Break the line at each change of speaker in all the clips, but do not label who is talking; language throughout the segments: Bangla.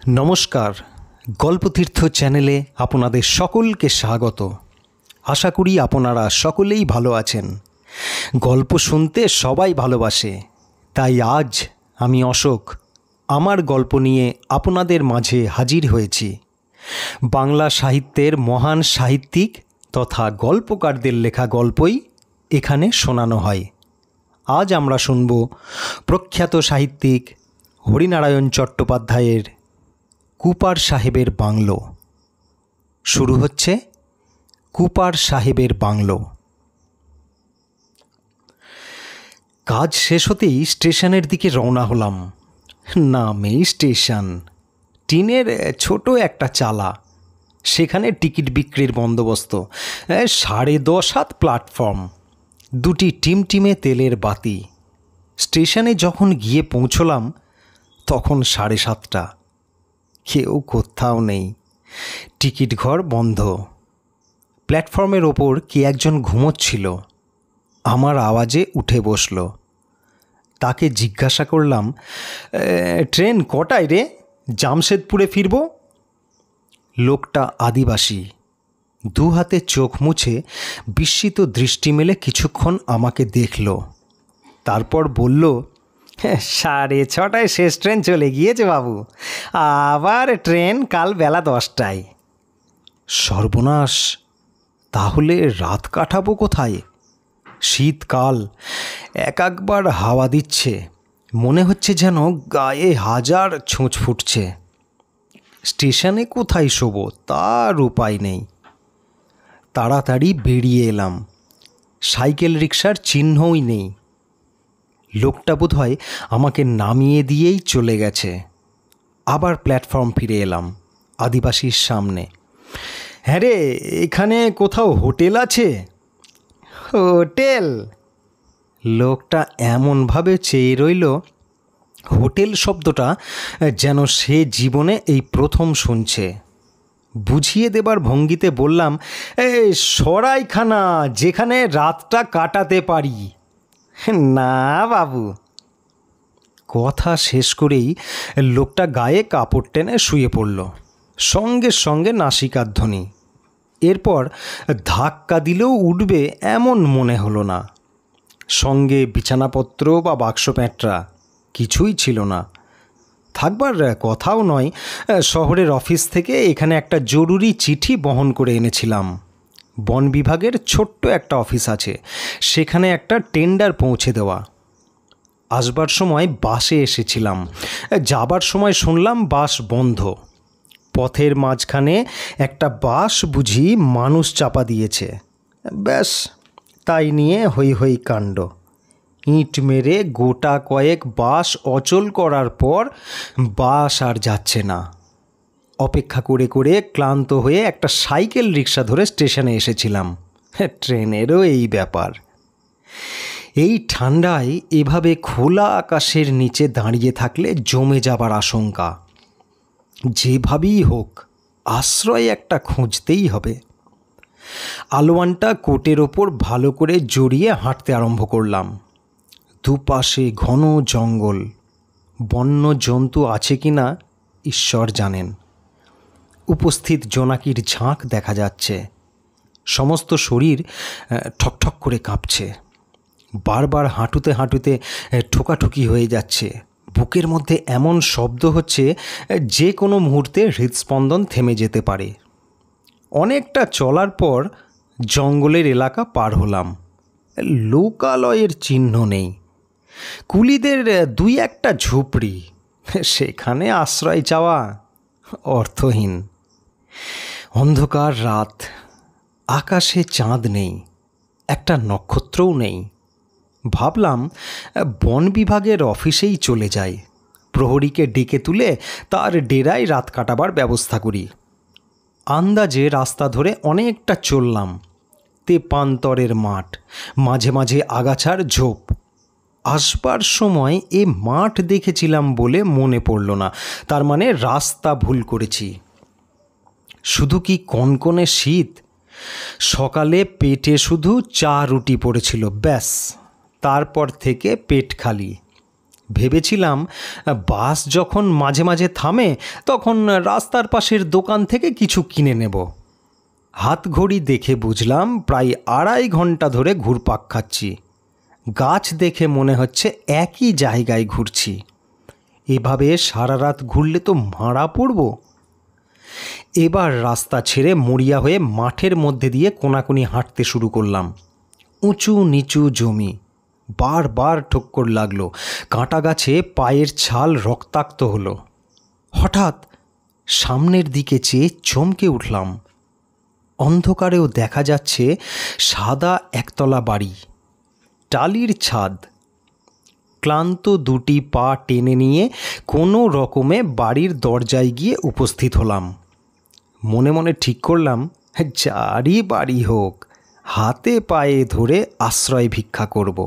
নমস্কার, গল্পতীর্থ চ্যানেলে আপনাদের সকলকে স্বাগত। আশা করি আপনারা সকলেই ভালো আছেন। গল্প শুনতে সবাই ভালোবাসে, তাই আজ আমি অশোক আমার গল্প নিয়ে আপনাদের মাঝে হাজির হয়েছি। বাংলা সাহিত্যের মহান সাহিত্যিক তথা গল্পকারদের লেখা গল্পই এখানে শোনানো হয়। আজ আমরা শুনব প্রখ্যাত সাহিত্যিক হরিনারায়ণ চট্টোপাধ্যায়ের কুপার সাহেবের বাংলো। শুরু হচ্ছে কুপার সাহেবের বাংলো। কাজ শেষ হতেই স্টেশনের দিকে রওনা হলাম। নামেই স্টেশন, টিনের ছোট একটা চালা, সেখানে টিকিট বিক্রির বন্দোবস্ত। 10:30 হাত প্ল্যাটফর্ম, দুটি টিমটিমে তেলের বাতি। স্টেশনে যখন গিয়ে পৌঁছলাম তখন 7:30। কেউ কোথাও নেই, টিকিট ঘর বন্ধ। প্ল্যাটফর্মের ওপর কে একজন ঘুমোচ্ছিল, আমার আওয়াজে উঠে বসল। তাকে জিজ্ঞাসা করলাম, ট্রেন কটায় রে? জামশেদপুরে ফিরব। লোকটা আদিবাসী, দু হাতে চোখ মুছে বিস্মিত দৃষ্টি মেলে কিছুক্ষণ আমাকে দেখল, তারপর বলল, 6:30 শেষ ট্রেন চলে গিয়েছে বাবু, আবার ট্রেন কাল বেলা 10টায়। সর্বনাশ, তাহলে রাত কাটাবো কোথায়? শীতকাল, একবার হাওয়া দিচ্ছে, মনে হচ্ছে যেন গায়ে 1000 ছুঁচ ফুটছে। স্টেশনে কোথায় শোবো তার উপায় নেই। তাড়াতাড়ি বেরিয়ে এলাম, সাইকেল রিক্সার চিহ্নই নেই। লোকটা বোধহয় আমাকে নামিয়ে দিয়েই চলে গেছে। আবার প্ল্যাটফর্ম ফিরে এলাম, আদিবাসীর সামনে। হ্যাঁ রে, এখানে কোথাও হোটেল আছে? হোটেল? লোকটা এমনভাবে চেয়ে রইল, হোটেল শব্দটা যেন সে জীবনে এই প্রথম শুনছে। বুঝিয়ে দেবার ভঙ্গিতে বললাম, সরাইখানা, যেখানে রাতটা কাটাতে পারি। না বাবু। কথা শেষ করেই লোকটা গায়ে কাপড় টেনে শুয়ে পড়ল, সঙ্গে সঙ্গে নাসিকার ধ্বনি। এরপর ধাক্কা দিলেও উঠবে এমন মনে হলো না। সঙ্গে বিছানাপত্র বা বাক্স প্যাঁটরা কিছুই ছিল না। থাকবার কথাও নয়। শহরের অফিস থেকে এখানে একটা জরুরি চিঠি বহন করে এনেছিলাম। বন বিভাগের ছোট্ট একটা অফিস আছে, সেখানে একটা টেন্ডার পৌঁছে দেওয়া। আসবার সময় বাসে এসেছিলাম, যাবার সময় শুনলাম বাস বন্ধ। পথের মাঝখানে একটা বাস বুঝি মানুষ চাপা দিয়েছে। ব্যাস, তাই নিয়ে হই হই কাণ্ড। ইঁট মেরে গোটা কয়েক বাস অচল করার পর বাস আর যাচ্ছে না। অপেক্ষা করে করে ক্লান্ত হয়ে একটা সাইকেল রিক্সা ধরে স্টেশনে এসেছিলাম। ট্রেনেরও এই ব্যাপার। এই ঠান্ডায় এভাবে খোলা আকাশের নিচে দাঁড়িয়ে থাকলে জমে যাবার আশঙ্কা। যেভাবেই হোক আশ্রয় একটা খুঁজতেই হবে। আলোয়ানটা কোটের ওপর ভালো করে জড়িয়ে হাঁটতে আরম্ভ করলাম। দুপাশে ঘন জঙ্গল, বন্য জন্তু আছে কি না ঈশ্বর জানেন। উপস্থিত জোনাকির ঝাঁক দেখা যাচ্ছে। সমস্ত শরীর ঠকঠক করে কাঁপছে। বারবার হাঁটুতে হাঁটুতে ঠোকাঠুকি হয়ে যাচ্ছে। বুকের মধ্যে এমন শব্দ হচ্ছে যে কোনো মুহূর্তে হৃদস্পন্দন থেমে যেতে পারে। অনেকটা চলার পর জঙ্গলের এলাকা পার হলাম। লোকালয়ের চিহ্ন নেই। কুলিদের 2-1টা ঝুপড়ি, সেখানে আশ্রয় চাওয়া অর্থহীন। অন্ধকার রাত, আকাশে চাঁদ নেই, একটা নক্ষত্রও নেই। ভাবলাম বন বিভাগের অফিসেই চলে যাই, প্রহরীকে ডেকে তুলে তার ডেরায় রাত কাটাবার ব্যবস্থা করি। আন্দাজে রাস্তা ধরে অনেকটা চললাম। তেপান্তরের মাঠ, মাঝে মাঝে আগাছার ঝোপ। আসবার সময় এ মাঠ দেখেছিলাম বলে মনে পড়ল না, তার মানে রাস্তা ভুল করেছি। শুধু কি কনকনে শীত! সকালে পেটে শুধু চা রুটি পড়েছিল, ব্যাস। তারপর থেকে পেট খালি। ভেবেছিলাম বাস যখন মাঝে মাঝে থামে তখন রাস্তার পাশের দোকান থেকে কিছু কিনে নেব। হাত ঘড়ি দেখে বুঝলাম প্রায় 2.5 ঘন্টা ধরে ঘুরপাক খাচ্ছি। গাছ দেখে মনে হচ্ছে একই জায়গায় ঘুরছি। এভাবে সারা রাত ঘুরলে তো মারা পড়ব। এবার রাস্তা ছেড়ে মরিয়া হয়ে মাঠের মধ্যে দিয়ে কোনাকুনি হাঁটতে শুরু করলাম। উঁচু নিচু জমি, বারবার ঠক্কর লাগলো। কাঁটা গাছে পায়ের ছাল রক্তাক্ত হলো। হঠাৎ সামনের দিকে চেয়ে চমকে উঠলাম। অন্ধকারেও দেখা যাচ্ছে সাদা একতলা বাড়ি, টালির ছাদ। ক্লান্ত দুটি পা টেনে নিয়ে কোনো রকমে বাড়ির দরজায় গিয়ে উপস্থিত হলাম। মনে মনে ঠিক করলাম, যারই বাড়ি হোক হাতে পায়ে ধরে আশ্রয় ভিক্ষা করব।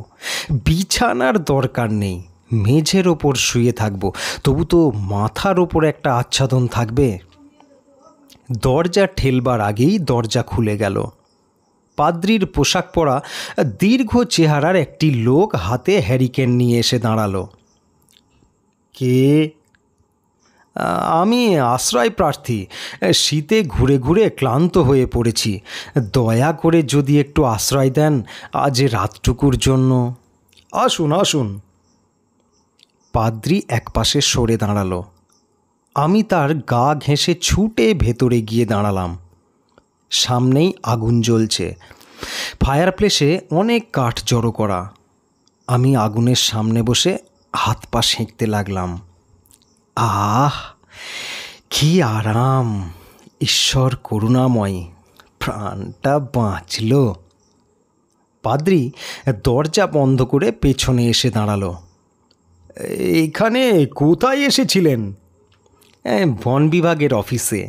বিছানার দরকার নেই, মেঝের ওপর শুয়ে থাকব, তবু তো মাথার ওপর একটা আচ্ছাদন থাকবে। দরজা ঠেলবার আগেই দরজা খুলে গেল। পাদ্রির পোশাক পরা দীর্ঘ চেহারার একটি লোক হাতে হ্যারিকেন নিয়ে এসে দাঁড়ালো। কে? আমি আশ্রয় প্রার্থী। শীতে ঘুরে ঘুরে ক্লান্ত হয়ে পড়েছি। দয়া করে যদি একটু আশ্রয় দেন আজ রাতটুকুর জন্য। আসুন আসুন। পাদ্রি একপাশে সরে দাঁড়ালো। আমি তার গা ঘেঁষে ছুটে ভেতরে গিয়ে দাঁড়ালাম। সামনেই আগুন জ্বলছে। ফায়ার প্লেসে অনেক কাঠ জড়ো করা। আমি আগুনের সামনে বসে হাত পা সেঁকতে লাগলাম। আহ, কি আরাম! ঈশ্বর করুণাময়, প্রাণটা বাঁচল। পাদ্রি দরজা বন্ধ করে পেছনে এসে দাঁড়ালো। এখানে কোথায় এসেছিলেন? বন বিভাগের অফিসে।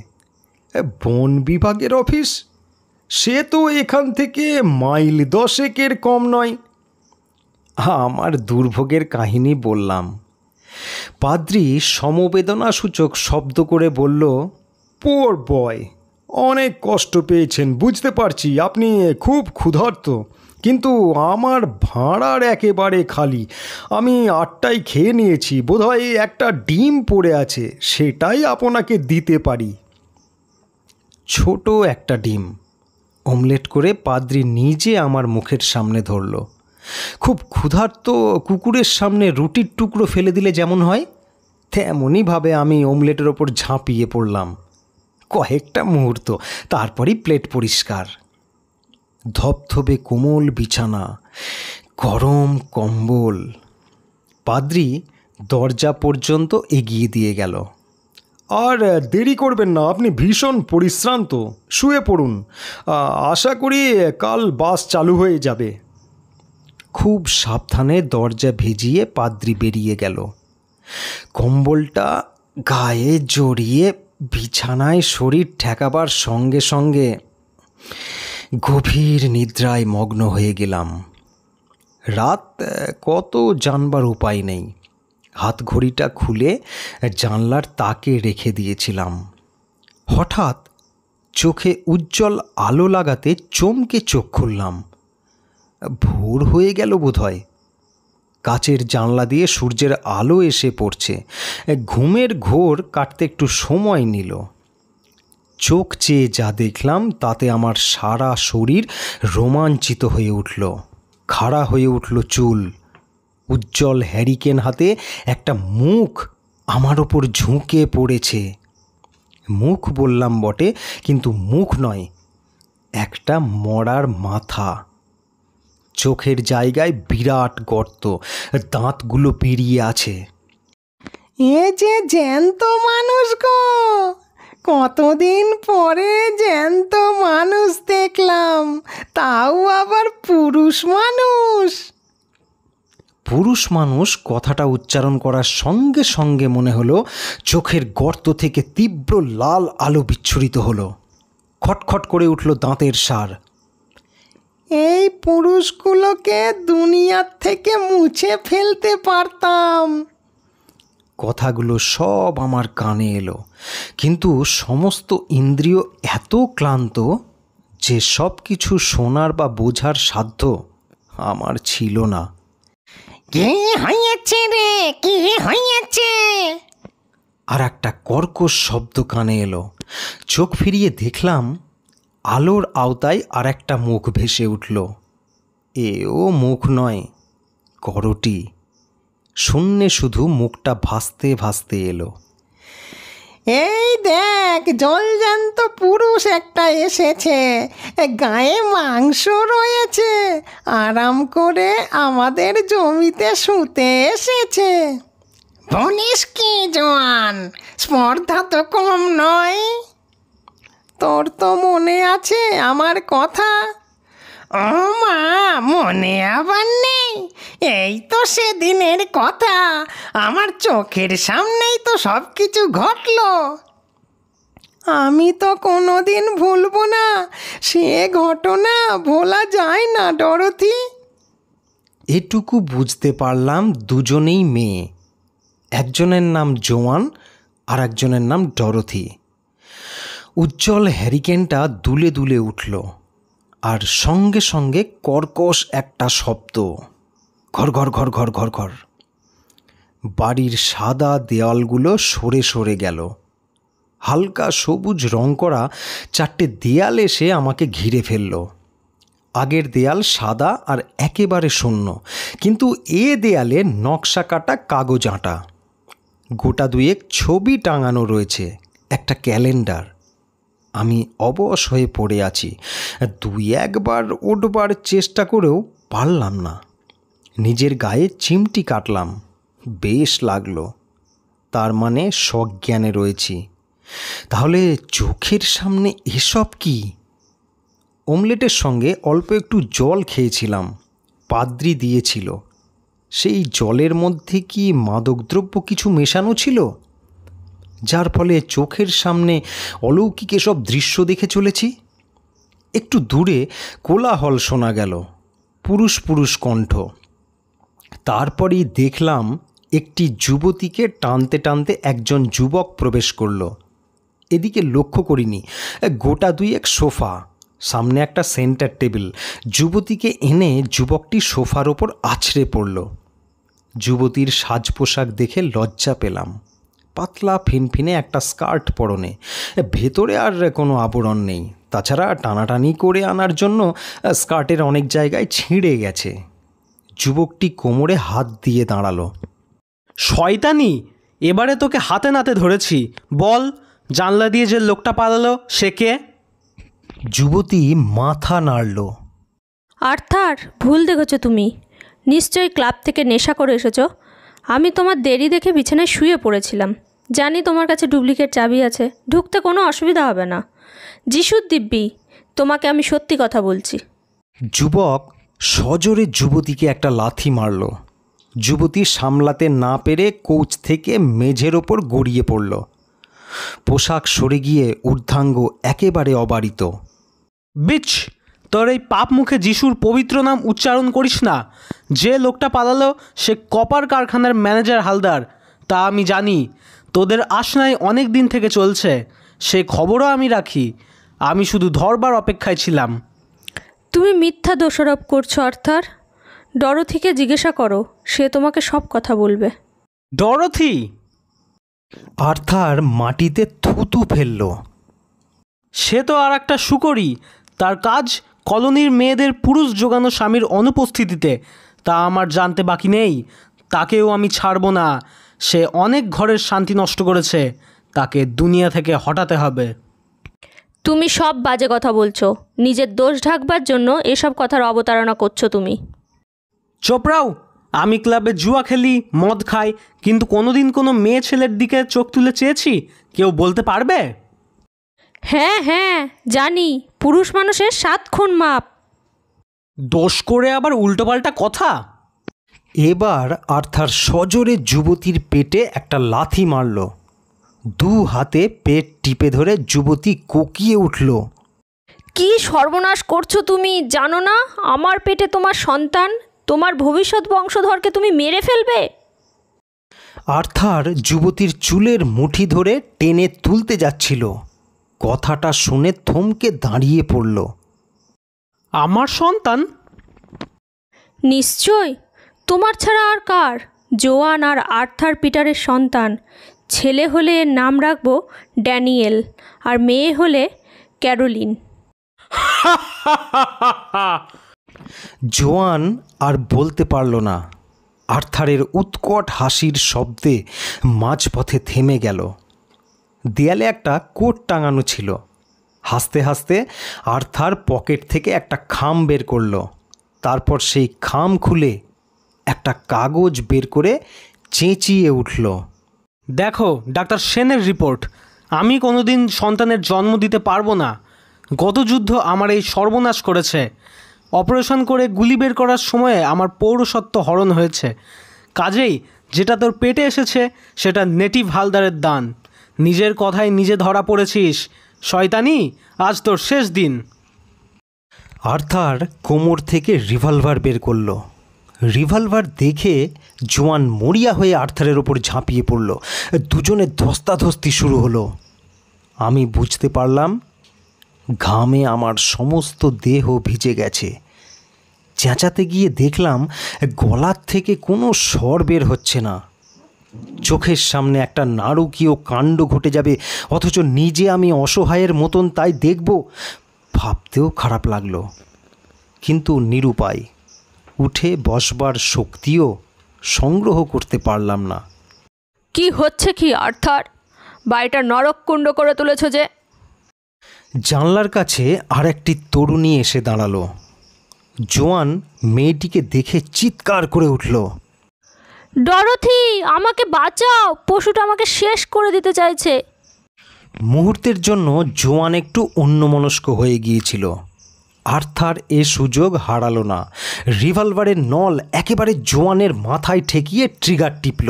বন বিভাগের অফিস? সে তো এখান থেকে মাইল 10 কম নয়। আমার দুর্ভোগের কাহিনী বললাম। পাদ্রি সমবেদনাসূচক শব্দ করে বলল, পোর বয়, অনেক কষ্ট পেয়েছেন, বুঝতে পারছি। আপনি খুব ক্ষুধার্ত, কিন্তু আমার ভাঁড়ার একেবারে খালি। আমি 8টায় খেয়ে নিয়েছি, বোধহয় একটা ডিম পড়ে আছে, সেটাই আপনাকে দিতে পারি। ছোট একটা ডিম অমলেট করে পাদ্রি নিজে আমার মুখের সামনে ধরল। খুব ক্ষুধার্ত কুকুরের সামনে রুটির টুকরো ফেলে দিলে যেমন হয়, তেমনইভাবে আমি অমলেটের ওপর ঝাঁপিয়ে পড়লাম। কয়েকটা মুহূর্ত, তারপরই প্লেট পরিষ্কার। ধপধপে কোমল বিছানা, গরম কম্বল। পাদ্রি দরজা পর্যন্ত এগিয়ে দিয়ে গেল। আর দেরি করবেন না, আপনি ভীষণ পরিশ্রান্ত, শুয়ে পড়ুন। আশা করি কাল বাস চালু হয়ে যাবে। খুব সাবধানে দরজা ভেজিয়ে পাদ্রি বেরিয়ে গেল। কম্বলটা গায়ে জড়িয়ে বিছানায় শরীর ঠেকাবার সঙ্গে সঙ্গে গভীর নিদ্রায় মগ্ন হয়ে গেলাম। রাত কত জানবার উপায় নেই। হাত ঘড়িটা খুলে জানলার তাকে রেখে দিয়েছিলাম। হঠাৎ চোখে উজ্জ্বল আলো লাগাতে চমকে চোখ খুললাম। ভোর হয়ে গেল বোধহয়। কাচের জানলা দিয়ে সূর্যের আলো এসে পড়ছে। ঘুমের ঘোর কাটতে একটু সময় নিল। চোখ চেয়ে যা দেখলাম তাতে আমার সারা শরীর রোমাঞ্চিত হয়ে উঠল। খাড়া হয়ে উঠল চুল। উজ্জ্বল হ্যারিকেন হাতে একটা মুখ আমার ওপর ঝুঁকে পড়েছে। মুখ বললাম বটে, কিন্তু মুখ নয়, একটা মরার মাথা। চোখের জায়গায় বিরাট গর্ত, দাঁতগুলো বেরিয়ে আছে।
এ যে জ্যান্ত মানুষ গো! কতদিন পরে জ্যান্ত মানুষ দেখলাম, তাও আবার পুরুষ মানুষ।
পুরুষ মানুষ কথাটা উচ্চারণ করার সঙ্গে সঙ্গে মনে হলো চোখের গর্ত থেকে তীব্র লাল আলো বিচ্ছুরিত হলো। খটখট করে উঠল দাঁতের সার।
এই পুরুষগুলোকে দুনিয়ার থেকে মুছে ফেলতে পারতাম।
কথাগুলো সব আমার কানে এলো, কিন্তু সমস্ত ইন্দ্রিয় এত ক্লান্ত যে সব কিছু শোনার বা বোঝার সাধ্য আমার ছিল না।
কি হয়েছে রে, কি হয়েছে?
আর একটা কর্কশ শব্দ কানে এলো। চোখ ফিরিয়ে দেখলাম আলোর আওতায় আর একটা মুখ ভেসে উঠল। এও মুখ নয়, করটি। শূন্যে শুধু মুখটা ভাসতে ভাসতে এলো।
এই দেখ, জলজ্যান্ত পুরুষ একটা এসেছে, গায়ে মাংস রয়েছে, আরাম করে আমাদের জমিতে শুতে এসেছে। বলিস কি জোয়ান, স্পর্ধা তো কম নয়। তোর তো মনে আছে আমার কথা? ও মা, মনে আবার নেই? এই তো সেদিনের কথা, আমার চোখের সামনেই তো সব কিছু ঘটলো। আমি তো কোনোদিন ভুলবো না, সে ঘটনা ভোলা যায় না ডরথি।
এটুকু বুঝতে পারলাম দুজনেই মেয়ে, একজনের নাম জোয়ান আর একজনের নাম ডরথি। উজ্জ্বল হ্যারিকেনটা দুলে দুলে উঠল, আর সঙ্গে সঙ্গে কর্কশ একটা শব্দ, ঘর ঘর ঘর ঘর ঘর ঘর। বাড়ির সাদা দেওয়ালগুলো সরে সরে গেল। হালকা সবুজ রং করা 4টে দেয়াল এসে আমাকে ঘিরে ফেলল। আগের দেয়াল সাদা আর একেবারে শূন্য, কিন্তু এ দেয়ালে নকশা কাটা কাগজ আঁটা। গোটা দুয়েক ছবি টাঙানো রয়েছে, একটা ক্যালেন্ডার। আমি অবশ হয়ে পড়ে আছি। 2-1বার উঠবার চেষ্টা করেও পারলাম না। নিজের গায়ে চিমটি কাটলাম, বেশ লাগলো। তার মানে সজ্ঞানে রয়েছি। তাহলে চোখের সামনে এসব কি? অমলেটের সঙ্গে অল্প একটু জল খেয়েছিলাম, পাদ্রি দিয়েছিল। সেই জলের মধ্যে কি মাদকদ্রব্য কিছু মেশানো ছিল, যার ফলে চোখের সামনে অলৌকিক এসব দৃশ্য দেখে চলেছি? একটু দূরে কোলাহল শোনা গেল, পুরুষ পুরুষ কণ্ঠ। তারপরেই দেখলাম একটি যুবতীকে টানতে টানতে একজন যুবক প্রবেশ করল। এদিকে লক্ষ্য করিনি। গোটা দুয়েক সোফা, সামনে একটা সেন্টার টেবিল। যুবতীকে এনে যুবকটি সোফার ওপর আছড়ে পড়ল। যুবতীর সাজ পোশাক দেখে লজ্জা পেলাম। পাতলা ফিনফিনে একটা স্কার্ট পরনে, ভেতরে আর কোনো আবরণ নেই। তাছাড়া টানাটানি করে আনার জন্য স্কার্টের অনেক জায়গায় ছিঁড়ে গেছে। যুবকটি কোমরে হাত দিয়ে দাঁড়ালো।
শয়তানি, এবারে তোকে হাতে নাতে ধরেছি। বল, জানলা দিয়ে যে লোকটা পালালো সে কে?
যুবতী মাথা নাড়ল।
আর্থার, ভুল দেখেছো তুমি। নিশ্চয়ই ক্লাব থেকে নেশা করে এসেছো। আমি তোমার দেরি দেখে বিছানায় শুয়ে পড়েছিলাম। জানি তোমার কাছে ডুপ্লিকেট চাবি আছে, ঢুকতে কোনো অসুবিধা হবে না। যিশুর দিব্যি, তোমাকে আমি সত্যি কথা বলছি।
যুবক সজোরে যুবতীকে একটা লাথি মারল। যুবতী সামলাতে না পেরে কোচ থেকে মেঝের ওপর গড়িয়ে পড়ল। পোশাক সরে গিয়ে ঊর্ধ্বাঙ্গ একেবারে অবারিত।
বিচ, তোর এই পাপ মুখে যিশুর পবিত্র নাম উচ্চারণ করিস না। যে লোকটা পালালো সে কপার কারখানার ম্যানেজার হালদার, তা আমি জানি। তোদের আশনায় অনেক দিন থেকে চলছে, সে খবরও আমি রাখি। আমি শুধু ধরবার অপেক্ষায় ছিলাম।
তুমি মিথ্যা দোষারোপ করছো আর্থার। ডরথিকে জিজ্ঞাসা করো, সে তোমাকে সব কথা বলবে।
ডরথি?
আর্থার মাটিতে থুতু ফেলল।
সে তো আর একটা শুকরি। তার কাজ কলোনির মেয়েদের পুরুষ জোগানো স্বামীর অনুপস্থিতিতে। তা আমার জানতে বাকি নেই। তাকেও আমি ছাড়ব না। সে অনেক ঘরের শান্তি নষ্ট করেছে, তাকে দুনিয়া থেকে হটাতে হবে।
তুমি সব বাজে কথা বলছো। নিজের দোষ ঢাকবার জন্য এসব কথার অবতারণা করছো তুমি।
চোপড়াও, আমি ক্লাবে জুয়া খেলি, মদ খাই, কিন্তু কোনোদিন কোনো মেয়ে ছেলের দিকে চোখ তুলে চেয়েছি? কেউ বলতে পারবে?
হ্যাঁ হ্যাঁ, জানি। পুরুষ মানুষের 7 খুন মাপ।
দোষ করে আবার উল্টোপাল্টা কথা।
এবার আর্থার সজোরে যুবতীর পেটে একটা লাথি মারল। 2 হাতে পেট টিপে ধরে যুবতী কোকিয়ে উঠল।
কি সর্বনাশ করছো তুমি? জানো না আমার পেটে তোমার সন্তান? তোমার ভবিষ্যৎ বংশধরকে তুমি মেরে ফেলবে।
আর্থার যুবতীর চুলের মুঠি ধরে টেনে তুলতে যাচ্ছিল। কথাটা শুনে থমকে দাঁড়িয়ে পড়ল।
আমার সন্তান?
নিশ্চয়। তোমার ছাড়া আর কার? জোয়ান আর আর্থার পিটারের সন্তান। ছেলে হলে এর নাম রাখবো ড্যানিয়েল, আর মেয়ে হলে ক্যারোলিন।
জোয়ান আর বলতে পারল না। আর্থারের উৎকট হাসির শব্দে মাঝপথে থেমে গেল। দেয়ালে একটা কোট টাঙানো ছিল। হাসতে হাসতে আর্থার পকেট থেকে একটা খাম বের করলো। তারপর সেই খাম খুলে একটা কাগজ বের করে চেঁচিয়ে উঠল,
দেখো ডাক্তার সেনের রিপোর্ট। আমি কোনোদিন সন্তানের জন্ম দিতে পারবো না। গত যুদ্ধ আমার এই সর্বনাশ করেছে। অপারেশন করে গুলি বের করার সময়ে আমার পৌরসত্ব হরণ হয়েছে। কাজেই যেটা তোর পেটে এসেছে সেটা নেটিভ হালদারের দান। নিজের কথায় নিজে ধরা পড়েছিস শয়তানি। আজ তোর শেষ দিন।
আর্থার কোমর থেকে রিভলভার বের করলো। রিভলভার দেখে জোয়ান মরিয়া হয়ে আর্থারের ওপর ঝাঁপিয়ে পড়ল। দুজনে ধস্তাধস্তি শুরু হলো। আমি বুঝতে পারলাম ঘামে আমার সমস্ত দেহ ভিজে গেছে। চেঁচাতে গিয়ে দেখলাম গলার থেকে কোনো স্বর বের হচ্ছে না। চোখের সামনে একটা নারকীয় কাণ্ড ঘটে যাবে, অথচ নিজে আমি অসহায়ের মতন তাই দেখব, ভাবতেও খারাপ লাগলো। কিন্তু নিরুপায়। উঠে বসবার শক্তিও সংগ্রহ করতে পারলাম না।
কি হচ্ছে কি আর্থার? বাড়িটা নরককুণ্ড করে তুলেছ যে।
জানলার কাছে আর একটি তরুণী এসে দাঁড়ালো। জোয়ান মেয়েটিকে দেখে চিৎকার করে উঠল,
ডরোথি, আমাকে বাঁচাও! পশুটা আমাকে শেষ করে দিতে চাইছে।
মুহূর্তের জন্য জোয়ান একটু অন্যমনস্ক হয়ে গিয়েছিল। আর্থার এ সুযোগ হারালো না। রিভলভারের নল একেবারে জোয়ানের মাথায় ঠেকিয়ে ট্রিগার টিপল।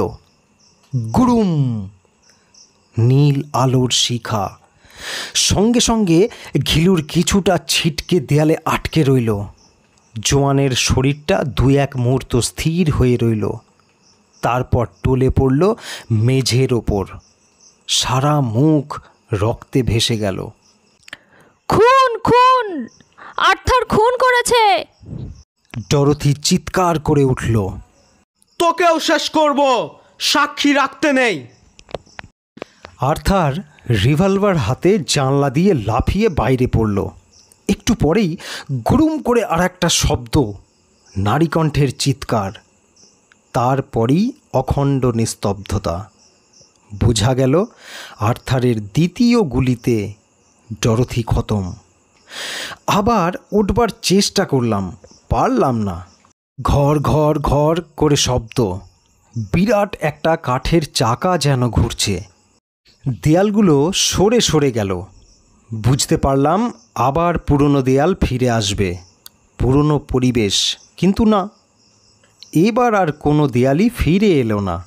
গুরুম! নীল আলোর শিখা। সঙ্গে সঙ্গে ঘিলুর কিছুটা ছিটকে দেয়ালে আটকে রইল। জোয়ানের শরীরটা দু এক মুহূর্ত স্থির হয়ে রইল। তারপর টলে পড়ল মেঝের ওপর। সারা মুখ রক্তে ভেসে গেল।
খুন! খুন! আর্থার খুন করেছে!
ডরোথি চিৎকার করে উঠল,
তোকেও শেষ করব, সাক্ষী রাখতে নেই।
আর্থার রিভলভার হাতে জানলা দিয়ে লাফিয়ে বাইরে পড়ল। একটু পরেই গুরুম করে আর একটা শব্দ, নারীকণ্ঠের চিৎকার। তারপরই অখণ্ড নিস্তব্ধতা। বোঝা গেল আর্থারের দ্বিতীয় গুলিতে ডরোথি খতম। আবার উঠবার চেষ্টা করলাম, পারলাম না। ঘর ঘর ঘর করে শব্দ। বিরাট একটা কাঠের চাকা যেন ঘুরছে। দেয়ালগুলো সরে সরে গেল। বুঝতে পারলাম আবার পুরনো দেয়াল ফিরে আসবে, পুরনো পরিবেশ। কিন্তু না, এবার আর কোনো দেয়ালই ফিরে এলো না।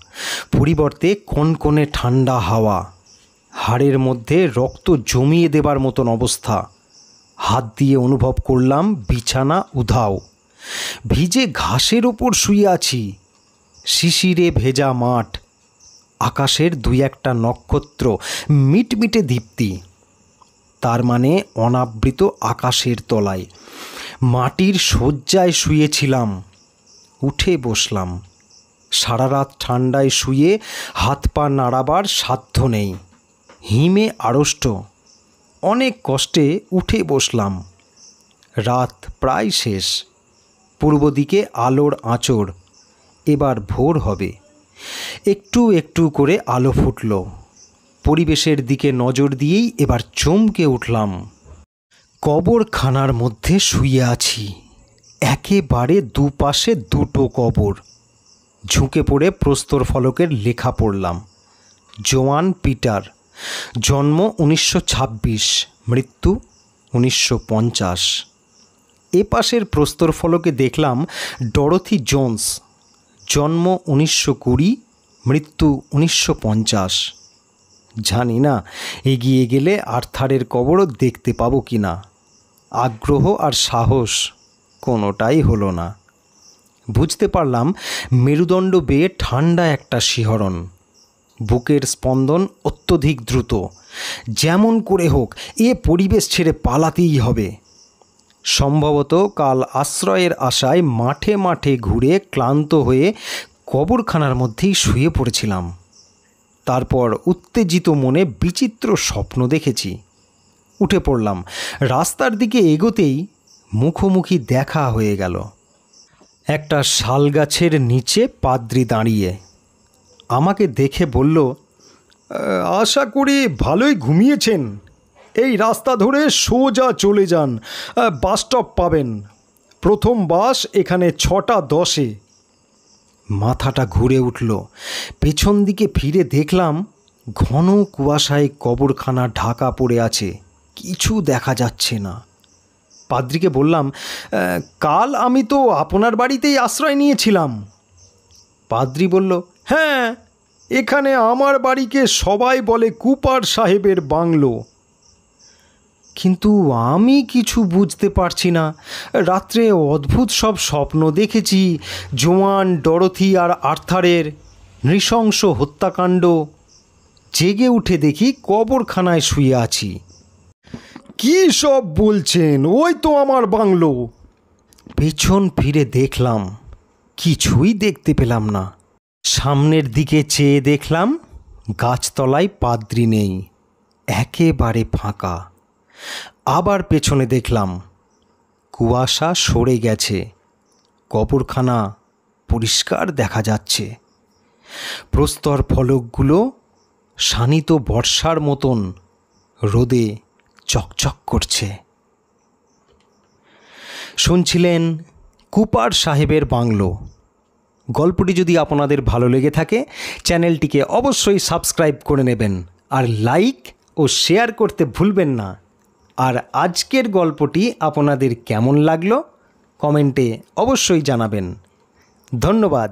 পরিবর্তে কনকনে ঠান্ডা হাওয়া। হাড়ের মধ্যে রক্ত জমিয়ে দেবার মতন অবস্থা। হাত দিয়ে অনুভব করলাম বিছানা উধাও। ভিজে ঘাসের ওপর শুয়ে আছি। শিশিরে ভেজা মাঠ, আকাশের দুই একটা নক্ষত্র মিটমিটে দীপ্তি। তার মানে অনাবৃত আকাশের তলায় মাটির শয্যায় শুয়েছিলাম। উঠে বসলাম। সারা রাত ঠান্ডায় শুয়ে হাত পা নাড়াবার সাধ্য নেই। হিমে আড়ষ্ট। অনেক কষ্টে উঠে বসলাম। রাত প্রায় শেষ। পূর্ব দিকে আলোর আঁচড়। এবার ভোর হবে। একটু একটু করে আলো ফুটল। পরিবেশের দিকে নজর দিয়েই এবার চমকে উঠলাম। কবরখানার মধ্যে শুয়ে আছি। একেবারে দুপাশে দুটো কবর। ঝুঁকে পড়ে প্রস্তর ফলকের লেখা পড়লাম, জোয়ান পিটার, জন্ম 1926, মৃত্যু 1950। এ পাশের প্রস্তর ফলকে দেখলাম ডরোথি জোন্স, জন্ম 1920, মৃত্যু 1950। জানি না এগিয়ে গেলে আর্থারের কবরও দেখতে পাবো কি না। আগ্রহ আর সাহস কোনোটাই হলো না। বুঝতে পারলাম মেরুদণ্ড বেয়ে ঠান্ডা একটা শিহরণ। বুকের স্পন্দন অত্যধিক দ্রুত। যেমন করে হোক এ পরিবেশ ছেড়ে পালাতেই হবে। সম্ভবত কাল আশ্রয়ের আশায় মাঠে মাঠে ঘুরে ক্লান্ত হয়ে কবরখানার মধ্যেই শুয়ে পড়েছিলাম। তারপর উত্তেজিত মনে বিচিত্র স্বপ্ন দেখেছি। উঠে পড়লাম। রাস্তার দিকে এগোতেই মুখোমুখি দেখা হয়ে গেল। একটা শাল গাছের নিচে পাদ্রী দাঁড়িয়ে আমাকে দেখে বলল, আশা করি ভালোই ঘুমিয়েছেন। এই রাস্তা ধরে সোজা চলে যান, বাস স্টপ পাবেন। প্রথম বাস এখানে 6:10। মাথাটা ঘুরে উঠল। পেছন দিকে ফিরে দেখলাম ঘন কুয়াশায় কবরখানা ঢাকা পড়ে আছে, কিছু দেখা যাচ্ছে না। পাদ্রীকে বললাম, কাল আমি তো আপনার বাড়িতেই আশ্রয় নিয়েছিলাম। পাদ্রী বলল, হ্যাঁ, এখানে আমার বাড়িকে সবাই বলে কুপার সাহেবের বাংলো। কিন্তু আমি কিছু বুঝতে পারছি না। রাত্রে অদ্ভুত সব স্বপ্ন দেখেছি, জোয়ান, ডরোথি আর আর্থারের নৃশংস হত্যাকাণ্ড। জেগে উঠে দেখি কবরখানায় শুয়ে আছি। কি সব বলছেন? ওই তো আমার বাংলো। পেছন ফিরে দেখলাম, কিছুই দেখতে পেলাম না। সামনের দিকে চেয়ে দেখলাম গাছতলায় পাদ্রী নেই, একেবারে ফাঁকা। আবার পেছনে দেখলাম কুয়াশা সরে গেছে, কবরখানা পরিষ্কার দেখা যাচ্ছে। প্রস্তর ফলকগুলো শানিত বর্ষার মতন রোদে চকচক করছে। শুনছিলেন কুপার সাহেবের বাংলো। গল্পটি যদি আপনাদের ভালো লেগে থাকে চ্যানেলটিকে অবশ্যই সাবস্ক্রাইব করে নেবেন, আর লাইক ও শেয়ার করতে ভুলবেন না। আর আজকের গল্পটি আপনাদের কেমন লাগলো কমেন্টে অবশ্যই জানাবেন। ধন্যবাদ।